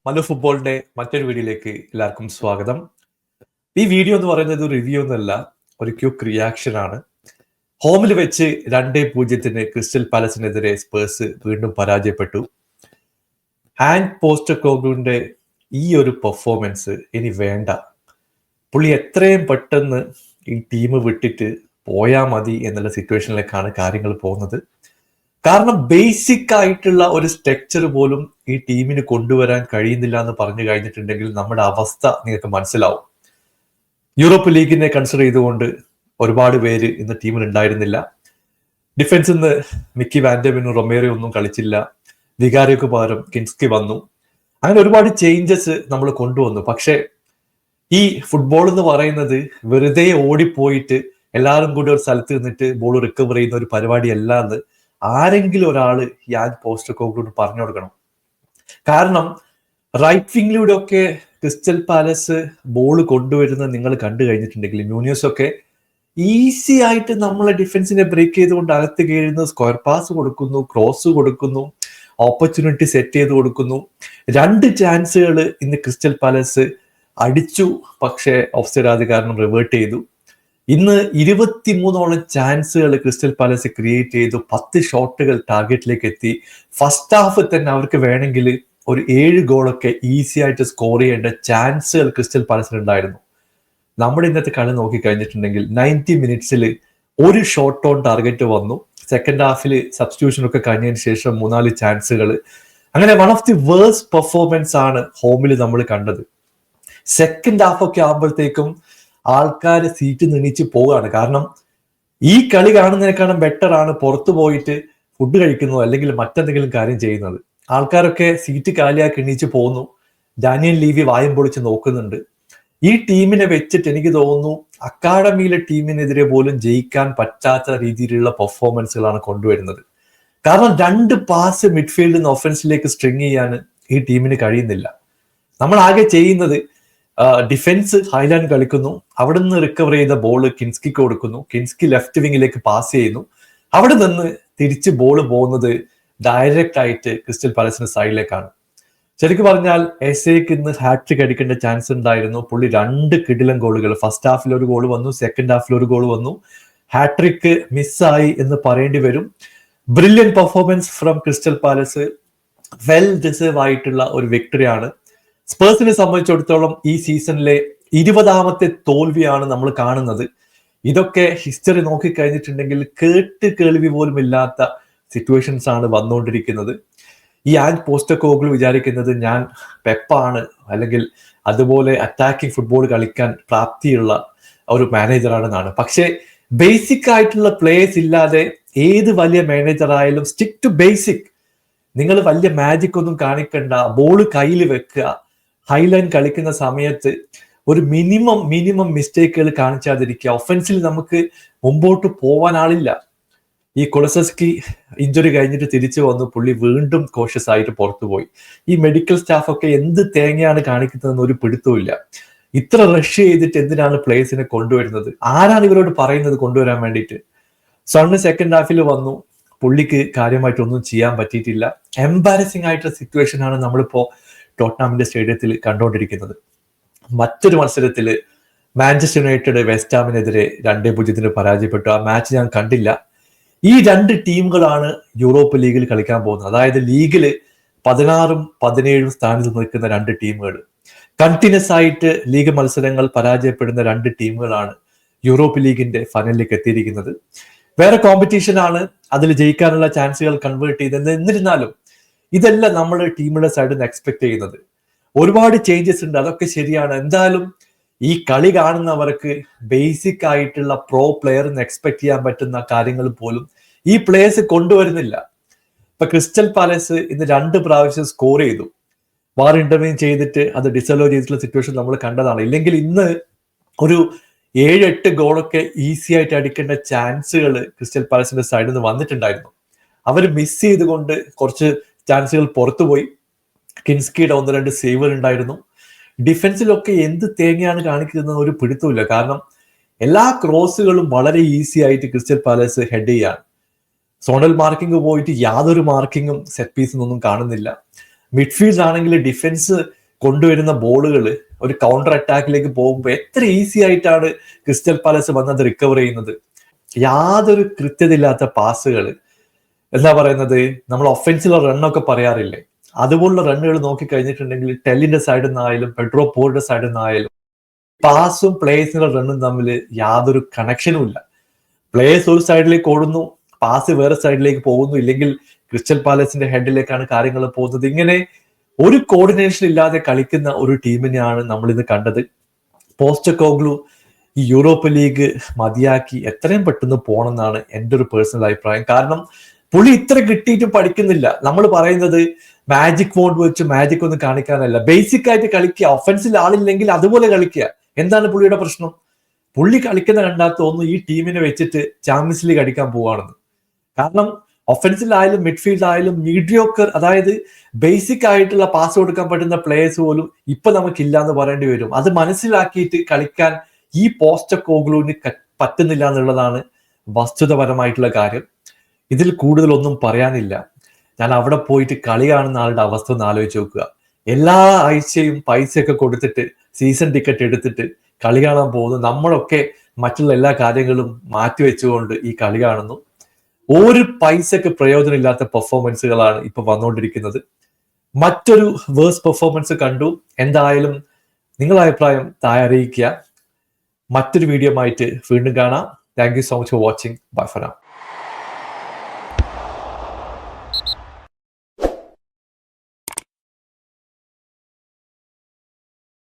മല്ലു ഫുട്ബോളിന്റെ മറ്റൊരു വീഡിയോയിലേക്ക് എല്ലാവർക്കും സ്വാഗതം. ഈ വീഡിയോ എന്ന് പറയുന്നത് ഒരു റിവ്യൂ ഒന്നല്ല, ഒരു ക്യൂക്ക് റിയാക്ഷൻ ആണ്. ഹോമിൽ വെച്ച് 2-0 ക്രിസ്റ്റൽ പാലസിനെതിരെ സ്പേഴ്സ് വീണ്ടും പരാജയപ്പെട്ടു. ഹാൻഡ് പോസ്റ്റക്കോഗ്ലുവിന്റെ ഈ ഒരു പെർഫോമൻസ് ഇനി വേണ്ട. പുള്ളി എത്രയും പെട്ടെന്ന് ഈ ടീം വിട്ടിട്ട് പോയാൽ മതി എന്നുള്ള സിറ്റുവേഷനിലേക്കാണ് കാര്യങ്ങൾ പോകുന്നത്. കാരണം ബേസിക് ആയിട്ടുള്ള ഒരു സ്ട്രക്ചർ പോലും ഈ ടീമിന് കൊണ്ടുവരാൻ കഴിയുന്നില്ല എന്ന് പറഞ്ഞു കഴിഞ്ഞിട്ടുണ്ടെങ്കിൽ നമ്മുടെ അവസ്ഥ നിങ്ങൾക്ക് മനസ്സിലാവും. യൂറോപ്പ് ലീഗിനെ കൺസിഡർ ചെയ്തുകൊണ്ട് ഒരുപാട് പേര് ഇന്ന് ടീമിൽ ഉണ്ടായിരുന്നില്ല. ഡിഫൻസിൽ നിന്ന് മിക്കി വാൻഡമിനും റൊമേറോ ഒന്നും കളിച്ചില്ല. വികാരിക്ക് പകരം കിൻസ്കി വന്നു. അങ്ങനെ ഒരുപാട് ചേഞ്ചസ് നമ്മൾ കൊണ്ടുവന്നു. പക്ഷെ ഈ ഫുട്ബോൾ എന്ന് പറയുന്നത് വെറുതെ ഓടിപ്പോയിട്ട് എല്ലാവരും കൂടി ഒരു സ്ഥലത്ത് നിന്നിട്ട് ബോൾ റിക്കവർ ചെയ്യുന്ന ഒരു പരിപാടി അല്ലാന്ന് ആരെങ്കിലും ഒരാള് യാൻ പോസ്റ്റക്കോഗ്ലുവിനോട് പറഞ്ഞു കൊടുക്കണം. കാരണം റൈറ്റ് വിങ്ങിലൂടെ ഒക്കെ ക്രിസ്റ്റൽ പാലസ് ബോൾ കൊണ്ടുവരുന്നത് നിങ്ങൾ കണ്ടു കഴിഞ്ഞിട്ടുണ്ടെങ്കിൽ മ്യൂനിയസ് ഒക്കെ ഈസി ആയിട്ട് നമ്മളെ ഡിഫൻസിനെ ബ്രേക്ക് ചെയ്തുകൊണ്ട് അകത്ത് കയറുന്നു, സ്ക്വയർ പാസ് കൊടുക്കുന്നു, ക്രോസ് കൊടുക്കുന്നു, ഓപ്പർച്യൂണിറ്റി സെറ്റ് ചെയ്ത് കൊടുക്കുന്നു. 2 ചാൻസുകൾ ഇന്ന് ക്രിസ്റ്റൽ പാലസ് അടിച്ചു, പക്ഷേ ഓഫ്സൈഡ് ആദ്യ കാരണം റിവേർട്ട് ചെയ്തു. ഇന്ന് 23ഓളം ചാൻസുകൾ ക്രിസ്റ്റൽ പാലസ് ക്രിയേറ്റ് ചെയ്തു. 10 ഷോട്ടുകൾ ടാർഗറ്റിലേക്ക് എത്തി. ഫസ്റ്റ് ഹാഫ് തന്നെ അവർക്ക് വേണമെങ്കിൽ ഒരു 7 ഗോളൊക്കെ ഈസി ആയിട്ട് സ്കോർ ചെയ്യേണ്ട ചാൻസുകൾ ക്രിസ്റ്റൽ പാലസിന് ഉണ്ടായിരുന്നു. നമ്മുടെ ഇന്നത്തെ കളി നോക്കി കഴിഞ്ഞിട്ടുണ്ടെങ്കിൽ 90 മിനിറ്റ്സിൽ ഒരു ഷോട്ട് ഓൺ ടാർഗറ്റ് വന്നു. സെക്കൻഡ് ഹാഫിൽ സബ്സ്റ്റിറ്റ്യൂഷൻ ഒക്കെ കഴിഞ്ഞതിന് ശേഷം 3-4 ചാൻസുകൾ. അങ്ങനെ one of the worst performance ആണ് ഹോമിൽ നമ്മൾ കണ്ടത്. സെക്കൻഡ് ഹാഫ് ഒക്കെ ആകുമ്പോഴത്തേക്കും ആൾക്കാർ സീറ്റ് നിണിച്ച് പോവുകയാണ്. കാരണം ഈ കളി കാണുന്നതിനേക്കാളും ബെറ്റർ ആണ് പുറത്തു പോയിട്ട് ഫുഡ് കഴിക്കുന്നതോ അല്ലെങ്കിൽ മറ്റെന്തെങ്കിലും കാര്യം ചെയ്യുന്നത്. ആൾക്കാരൊക്കെ സീറ്റ് കാലിയാക്കി എണീച്ച് പോകുന്നു. ഡാനിയൽ ലീവി വായും പൊളിച്ച് നോക്കുന്നുണ്ട്. ഈ ടീമിനെ വെച്ചിട്ട് എനിക്ക് തോന്നുന്നു അക്കാഡമിയിലെ ടീമിനെതിരെ പോലും ജയിക്കാൻ പറ്റാത്ത രീതിയിലുള്ള പെർഫോമൻസുകളാണ് കൊണ്ടുവരുന്നത്. കാരണം 2 പാസ് മിഡ്ഫീൽഡിൽ നിന്ന് ഒഫൻസിലേക്ക് സ്ട്രിങ് ചെയ്യാൻ ഈ ടീമിന് കഴിയുന്നില്ല. നമ്മൾ ആകെ ചെയ്യുന്നത് ഡിഫൻസ് ഹൈലാൻഡ് കളിക്കുന്നു, അവിടെ നിന്ന് റിക്കവർ ചെയ്ത ബോൾ കിൻസ്കിക്ക് കൊടുക്കുന്നു, കിൻസ്കി ലെഫ്റ്റ് വിങ്ങിലേക്ക് പാസ് ചെയ്യുന്നു, അവിടെ നിന്ന് തിരിച്ച് ബോൾ പോകുന്നത് ഡയറക്റ്റ് ആയിട്ട് ക്രിസ്റ്റൽ പാലസിന്റെ സൈഡിലേക്കാണ്. ശരിക്കും പറഞ്ഞാൽ എസ്ഐക്ക് ഇന്ന് ഹാട്രിക് അടിക്കേണ്ട ചാൻസ് ഉണ്ടായിരുന്നു. പുള്ളി 2 കിടിലൻ ഗോളുകൾ, ഫസ്റ്റ് ഹാഫിൽ ഒരു ഗോൾ വന്നു, സെക്കൻഡ് ഹാഫിൽ ഒരു ഗോൾ വന്നു. ഹാട്രിക് മിസ്സായി എന്ന് പറയേണ്ടി വരും. Brilliant performance from crystal palace. Well deserve ആയിട്ടുള്ള ഒരു വിക്ടറിയാണ്. സ്പേഴ്സിനെ സംബന്ധിച്ചിടത്തോളം ഈ സീസണിലെ 20ാമത്തെ തോൽവിയാണ് നമ്മൾ കാണുന്നത്. ഇതൊക്കെ ഹിസ്റ്ററി നോക്കിക്കഴിഞ്ഞിട്ടുണ്ടെങ്കിൽ കേൾവി പോലും ഇല്ലാത്ത സിറ്റുവേഷൻസ് ആണ് വന്നുകൊണ്ടിരിക്കുന്നത്. ഈ ആൻഡ് പോസ്റ്റക്കോഗ്ലു വിചാരിക്കുന്നത് ഞാൻ പെപ്പാണ്, അല്ലെങ്കിൽ അതുപോലെ അറ്റാക്കിംഗ് ഫുട്ബോൾ കളിക്കാൻ പ്രാപ്തിയുള്ള ഒരു മാനേജറാണെന്നാണ്. പക്ഷേ ബേസിക് ആയിട്ടുള്ള പ്ലേയേഴ്സ് ഇല്ലാതെ ഏത് വലിയ മാനേജർ ആയാലും സ്റ്റിക്ക് ടു ബേസിക്. നിങ്ങൾ വലിയ മാജിക് ഒന്നും കാണിക്കണ്ട, ബോൾ കയ്യിൽ വെക്കുക. ഹൈലൈൻ കളിക്കുന്ന സമയത്ത് ഒരു മിനിമം മിസ്റ്റേക്കുകൾ കാണിച്ചാതിരിക്കുക. ഒഫൻസിൽ നമുക്ക് മുമ്പോട്ട് പോവാൻ ആളില്ല. ഈ കൊളസസ്കി ഇഞ്ചുറി കഴിഞ്ഞിട്ട് തിരിച്ചു വന്നു, പുള്ളി വീണ്ടും കോഷ്യസ് ആയിട്ട് പുറത്തുപോയി. ഈ മെഡിക്കൽ സ്റ്റാഫ് ഒക്കെ എന്ത് തേങ്ങയാണ് കാണിക്കുന്നതെന്ന് ഒരു പിടുത്തവും. ഇത്ര റഷ് ചെയ്തിട്ട് എന്തിനാണ് പ്ലേയേഴ്സിനെ കൊണ്ടുവരുന്നത്? ആരാണ് ഇവരോട് പറയുന്നത് കൊണ്ടുവരാൻ വേണ്ടിയിട്ട്? സണ്ണ് സെക്കൻഡ് ഹാഫിൽ വന്നു, പുള്ളിക്ക് കാര്യമായിട്ടൊന്നും ചെയ്യാൻ പറ്റിയിട്ടില്ല. എംബാരസിംഗ് ആയിട്ടുള്ള സിറ്റുവേഷൻ ആണ് നമ്മളിപ്പോ ടോട്ടനാമിന്റെ സ്റ്റേഡിയത്തിൽ കണ്ടുകൊണ്ടിരിക്കുന്നത്. മറ്റൊരു മത്സരത്തിൽ മാഞ്ചസ്റ്റർ യുണൈറ്റഡ് വെസ്റ്റ് ഹാമിനെതിരെ 2-0 പരാജയപ്പെട്ടു. ആ മാച്ച് ഞാൻ കണ്ടില്ല. ഈ 2 ടീമുകളാണ് യൂറോപ്പ് ലീഗിൽ കളിക്കാൻ പോകുന്നത്. അതായത് ലീഗിൽ 16ഉം 17ഉം സ്ഥാനത്ത് നിൽക്കുന്ന 2 ടീമുകൾ. കണ്ടിന്യൂസ് ആയിട്ട് ലീഗ് മത്സരങ്ങൾ പരാജയപ്പെടുന്ന 2 ടീമുകളാണ് യൂറോപ്പ് ലീഗിന്റെ ഫൈനലിലേക്ക് എത്തിയിരിക്കുന്നത്. വേറെ കോമ്പറ്റീഷൻ ആണ്, അതിൽ ജയിക്കാനുള്ള ചാൻസുകൾ കൺവേർട്ട് ചെയ്തത്. എന്നിരുന്നാലും ഇതല്ല നമ്മൾ ടീമുടെ സൈഡിൽ നിന്ന് എക്സ്പെക്ട് ചെയ്യുന്നത്. ഒരുപാട് ചേഞ്ചസ് ഉണ്ട്, അതൊക്കെ ശരിയാണ്. എന്തായാലും ഈ കളി കാണുന്നവർക്ക് ബേസിക് ആയിട്ടുള്ള പ്രോ പ്ലെയറിന് എക്സ്പെക്ട് ചെയ്യാൻ പറ്റുന്ന കാര്യങ്ങൾ പോലും ഈ പ്ലേയേഴ്സ് കൊണ്ടുവരുന്നില്ല. ഇപ്പൊ ക്രിസ്റ്റൽ പാലസ് ഇന്ന് 2 പ്രാവശ്യം സ്കോർ ചെയ്തു. വാർ ഇന്റർവ്യൂ ചെയ്തിട്ട് അത് ഡിസലോ ചെയ്തിട്ടുള്ള സിറ്റുവേഷൻ നമ്മൾ കണ്ടതാണ്. ഇല്ലെങ്കിൽ ഇന്ന് ഒരു 7-8 ഗോളൊക്കെ ഈസി ആയിട്ട് അടിക്കേണ്ട ചാൻസുകൾ ക്രിസ്റ്റൽ പാലസിന്റെ സൈഡിൽ നിന്ന് വന്നിട്ടുണ്ടായിരുന്നു. അവർ മിസ് ചെയ്തുകൊണ്ട് കുറച്ച് ചാൻസുകൾ പുറത്തുപോയി. കിൻസ്കിയുടെ 1-2 സേവുകൾ ഉണ്ടായിരുന്നു. ഡിഫൻസിലൊക്കെ എന്ത് തേങ്ങയാണ് കാണിക്കുന്നത് ഒരു പിടുത്തമില്ല. കാരണം എല്ലാ ക്രോസുകളും വളരെ ഈസി ആയിട്ട് ക്രിസ്റ്റൽ പാലസ് ഹെഡ് ചെയ്യാണ്. സോണൽ മാർക്കിംഗ് പോയിട്ട് യാതൊരു മാർക്കിങ്ങും സെറ്റ് പീസിനൊന്നും കാണുന്നില്ല. മിഡ്ഫീൽഡ് ആണെങ്കിൽ ഡിഫൻസ് കൊണ്ടുവരുന്ന ബോളുകൾ ഒരു കൗണ്ടർ അറ്റാക്കിലേക്ക് പോകുമ്പോൾ എത്ര ഈസി ആയിട്ടാണ് ക്രിസ്റ്റൽ പാലസ് വന്നത് റിക്കവർ ചെയ്യുന്നത്. യാതൊരു കൃത്യതയില്ലാത്ത പാസുകൾ, എന്താ പറയുന്നത്, നമ്മൾ ഒഫൻസിലെ റണ്ണൊക്കെ പറയാറില്ലേ, അതുപോലുള്ള റണ്ണുകൾ നോക്കി കഴിഞ്ഞിട്ടുണ്ടെങ്കിൽ ടെല്ലിന്റെ സൈഡിൽ നിന്നായാലും പെഡ്രോ പോറിന്റെ സൈഡിൽ നിന്നായാലും പാസും പ്ലേയേഴ്സിന്റെ റണ്ണും തമ്മിൽ യാതൊരു കണക്ഷനും ഇല്ല. പ്ലേയേഴ്സ് ഒരു സൈഡിലേക്ക് ഓടുന്നു, പാസ് വേറെ സൈഡിലേക്ക് പോകുന്നു, ഇല്ലെങ്കിൽ ക്രിസ്റ്റൽ പാലസിന്റെ ഹെഡിലേക്കാണ് കാര്യങ്ങൾ പോകുന്നത്. ഇങ്ങനെ ഒരു കോർഡിനേഷൻ ഇല്ലാതെ കളിക്കുന്ന ഒരു ടീമിനെയാണ് നമ്മൾ ഇന്ന് കണ്ടത്. പോസ്റ്റക്കോഗ്ലു ഈ യൂറോപ്പ് ലീഗ് മതിയാക്കി എത്രയും പെട്ടെന്ന് പോകണമെന്നാണ് എൻ്റെ ഒരു പേഴ്സണൽ അഭിപ്രായം. കാരണം പുള്ളി ഇത്ര കിട്ടിയിട്ടും പഠിക്കുന്നില്ല. നമ്മൾ പറയുന്നത് മാജിക് ഫോണ്ട് വെച്ച് മാജിക് ഒന്നും കാണിക്കാനല്ല, ബേസിക് ആയിട്ട് കളിക്കുക. ഒഫൻസിൽ ആളില്ലെങ്കിൽ അതുപോലെ കളിക്കുക. എന്താണ് പുള്ളിയുടെ പ്രശ്നം? പുള്ളി കളിക്കുന്ന കണ്ടാൽ തോന്നുന്നു ഈ ടീമിനെ വെച്ചിട്ട് ചാമ്പ്യൻസ് ലീഗ് അടിക്കാൻ പോവാണെന്ന്. കാരണം ഒഫൻസിലായാലും മിഡ്ഫീൽഡ് മീഡിയോക്കർ, അതായത് ബേസിക് ആയിട്ടുള്ള പാസ് കൊടുക്കാൻ പറ്റുന്ന പ്ലേയേഴ്സ് പോലും ഇപ്പൊ നമുക്കില്ല എന്ന് പറയേണ്ടി വരും. അത് മനസ്സിലാക്കിയിട്ട് കളിക്കാൻ ഈ പോസ്റ്റക്കോഗ്ലുവിന് പറ്റുന്നില്ല എന്നുള്ളതാണ് വസ്തുതപരമായിട്ടുള്ള കാര്യം. ഇതിൽ കൂടുതലൊന്നും പറയാനില്ല. ഞാൻ അവിടെ പോയിട്ട് കളി കാണുന്ന ആളുടെ അവസ്ഥ ഒന്ന് ആലോചിച്ച് നോക്കുക. എല്ലാ ആഴ്ചയും പൈസയൊക്കെ കൊടുത്തിട്ട് സീസൺ ടിക്കറ്റ് എടുത്തിട്ട് കളി കാണാൻ പോകുന്നു. നമ്മളൊക്കെ മറ്റുള്ള എല്ലാ കാര്യങ്ങളും മാറ്റിവെച്ചുകൊണ്ട് ഈ കളി കാണുന്നു. ഒരു പൈസക്ക് പ്രയോജനമില്ലാത്ത പെർഫോമൻസുകളാണ് ഇപ്പൊ വന്നുകൊണ്ടിരിക്കുന്നത്. മറ്റൊരു വേഴ്സ് പെർഫോമൻസ് കണ്ടു. എന്തായാലും നിങ്ങളുടെ അഭിപ്രായം താഴെ അറിയിക്കുക. മറ്റൊരു വീഡിയോ ആയിട്ട് വീണ്ടും കാണാം. Thank you so much for watching. Bye for now.